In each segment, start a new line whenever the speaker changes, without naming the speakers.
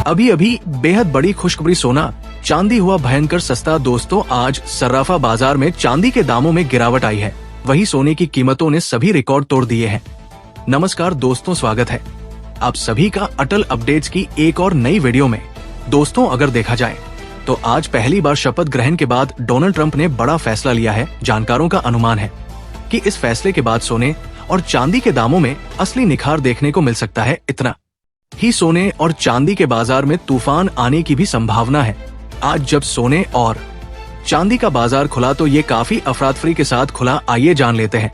अभी अभी बेहद बड़ी खुशखबरी, सोना चांदी हुआ भयंकर सस्ता। दोस्तों, आज सर्राफा बाजार में चांदी के दामों में गिरावट आई है। वहीं सोने की कीमतों ने सभी रिकॉर्ड तोड़ दिए हैं। नमस्कार दोस्तों, स्वागत है आप सभी का अटल अपडेट्स की एक और नई वीडियो में। दोस्तों, अगर देखा जाए तो आज पहली बार शपथ ग्रहण के बाद डोनाल्ड ट्रंप ने बड़ा फैसला लिया है। जानकारों का अनुमान है कि इस फैसले के बाद सोने और चांदी के दामों में असली निखार देखने को मिल सकता है। इतना ही सोने और चांदी के बाजार में तूफान आने की भी संभावना है। आज जब सोने और चांदी का बाजार खुला तो ये काफी अफरातफरी के साथ खुला। आइए जान लेते हैं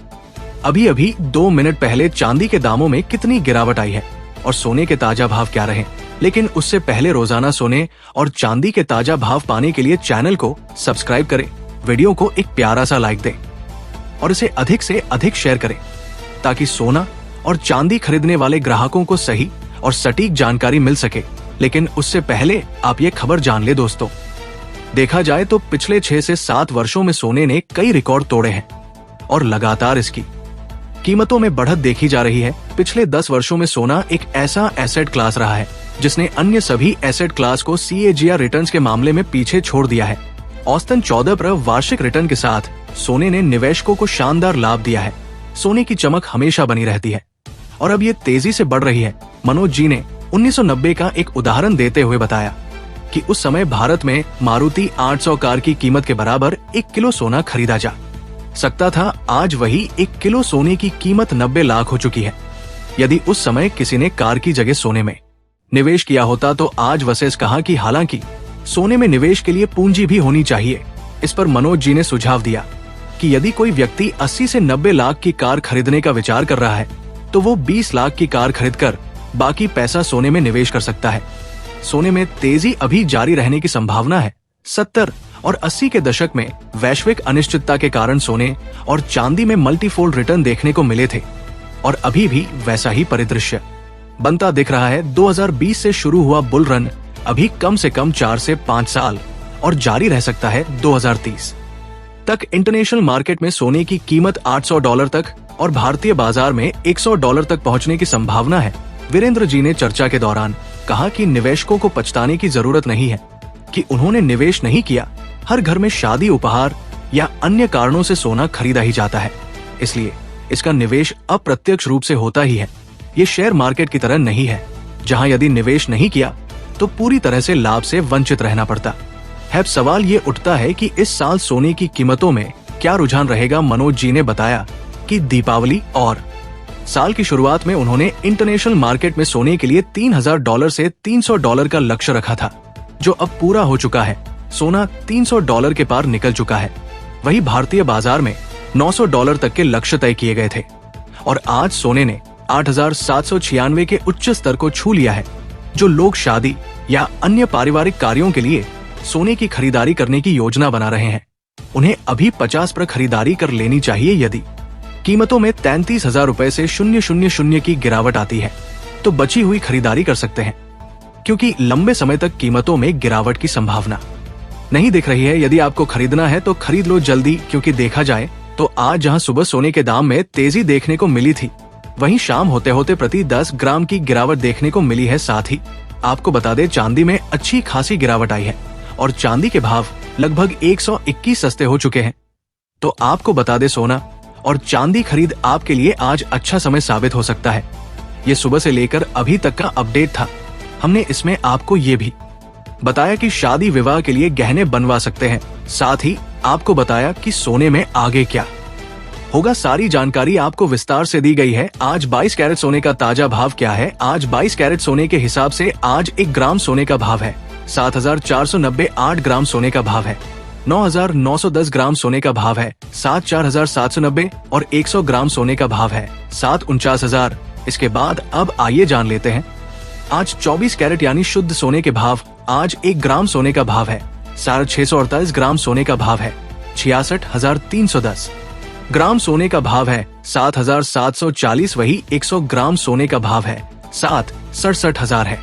अभी अभी 2 मिनट पहले चांदी के दामों में कितनी गिरावट आई है और सोने के ताजा भाव क्या रहे। लेकिन उससे पहले रोजाना सोने और चांदी के ताजा भाव पाने के लिए चैनल को सब्सक्राइब करें, वीडियो को एक प्यारा सा लाइक दें और इसे अधिक से अधिक शेयर करें ताकि सोना और चांदी खरीदने वाले ग्राहकों को सही और सटीक जानकारी मिल सके। लेकिन उससे पहले आप ये खबर जान ले दोस्तों, देखा जाए तो पिछले 6 से 7 वर्षों में सोने ने कई रिकॉर्ड तोड़े हैं और लगातार इसकी कीमतों में बढ़त देखी जा रही है। पिछले 10 वर्षों में सोना एक ऐसा एसेट क्लास रहा है जिसने अन्य सभी एसेट क्लास को CAGR रिटर्न्स के मामले में पीछे छोड़ दिया है। औसतन 14% वार्षिक रिटर्न के साथ सोने ने निवेशकों को शानदार लाभ दिया है। सोने की चमक हमेशा बनी रहती है और अब ये तेजी से बढ़ रही है। मनोज जी ने 1990 का एक उदाहरण देते हुए बताया कि उस समय भारत में मारुति 800 कार की कीमत के बराबर 1 किलो सोना खरीदा जा सकता था। आज वही 1 किलो सोने की कीमत 90 लाख हो चुकी है। यदि उस समय किसी ने कार की जगह सोने में निवेश किया होता तो आज वसेस कहा कि हालांकि सोने में निवेश के लिए पूंजी भी होनी चाहिए। इस पर मनोज जी ने सुझाव दिया कि यदि कोई व्यक्ति 80 से 90 लाख की कार खरीदने का विचार कर रहा है तो वो 20 लाख की कार खरीदकर बाकी पैसा सोने में निवेश कर सकता है। सोने में तेजी अभी जारी रहने की संभावना है। 70 और 80 के दशक में वैश्विक अनिश्चितता के कारण सोने और चांदी में मल्टीफोल्ड रिटर्न देखने को मिले थे और अभी भी वैसा ही परिदृश्य बनता दिख रहा है। 2020 से शुरू हुआ बुल रन अभी कम से कम 4 से 5 साल और जारी रह सकता है। 2030 तक इंटरनेशनल मार्केट में सोने की कीमत $800 तक और भारतीय बाजार में $100 तक पहुंचने की संभावना है। वीरेंद्र जी ने चर्चा के दौरान कहा कि निवेशकों को पछताने की जरूरत नहीं है कि उन्होंने निवेश नहीं किया। हर घर में शादी, उपहार या अन्य कारणों से सोना खरीदा ही जाता है, इसलिए इसका निवेश अप्रत्यक्ष रूप से होता ही है। ये शेयर मार्केट की तरह नहीं है जहां यदि निवेश नहीं किया तो पूरी तरह से लाभ से वंचित रहना पड़ता है। सवाल ये उठता है कि इस साल सोने की कीमतों में क्या रुझान रहेगा। मनोज जी ने बताया कि दीपावली और साल की शुरुआत में उन्होंने इंटरनेशनल मार्केट में सोने के लिए $3000 से $300 का लक्ष्य रखा था, जो अब पूरा हो चुका है। सोना $300 के पार निकल चुका है। वही भारतीय बाजार में $900 तक के लक्ष्य तय किए गए थे और आज सोने ने 8796 के उच्च स्तर को छू लिया है। जो लोग शादी या अन्य पारिवारिक कार्यों के लिए सोने की खरीदारी करने की योजना बना रहे हैं, उन्हें अभी 50% खरीदारी कर लेनी चाहिए। यदि कीमतों में 33,000 रुपए से 000 की गिरावट आती है तो बची हुई खरीदारी कर सकते हैं, क्योंकि लंबे समय तक कीमतों में गिरावट की संभावना नहीं दिख रही है। यदि आपको खरीदना है तो खरीद लो जल्दी, क्योंकि देखा जाए तो आज जहां सुबह सोने के दाम में तेजी देखने को मिली थी, वहीं शाम होते होते प्रति 10 ग्राम की गिरावट देखने को मिली है। साथ ही आपको बता दें, चांदी में अच्छी खासी गिरावट आई है और चांदी के भाव लगभग 121 सस्ते हो चुके हैं। तो आपको बता दें, सोना और चांदी खरीद आपके लिए आज अच्छा समय साबित हो सकता है। ये सुबह से लेकर अभी तक का अपडेट था। हमने इसमें आपको ये भी बताया कि शादी विवाह के लिए गहने बनवा सकते हैं। साथ ही आपको बताया कि सोने में आगे क्या होगा। सारी जानकारी आपको विस्तार से दी गई है। आज 22 कैरेट सोने का ताजा भाव क्या है। आज 22 कैरेट सोने के हिसाब से आज 1 ग्राम सोने का भाव है 7,490। 8 ग्राम सोने का भाव है 9,910। ग्राम सोने का भाव है 7,4790 और 100 ग्राम सोने का भाव है 7,49,000। इसके बाद अब आइए जान लेते हैं आज 24 कैरेट यानी शुद्ध सोने के भाव। आज 1 ग्राम सोने का भाव है 648। ग्राम सोने का भाव है 66,310। ग्राम सोने का भाव है 7,740। वही 100 ग्राम सोने का भाव है 7,67,000 है।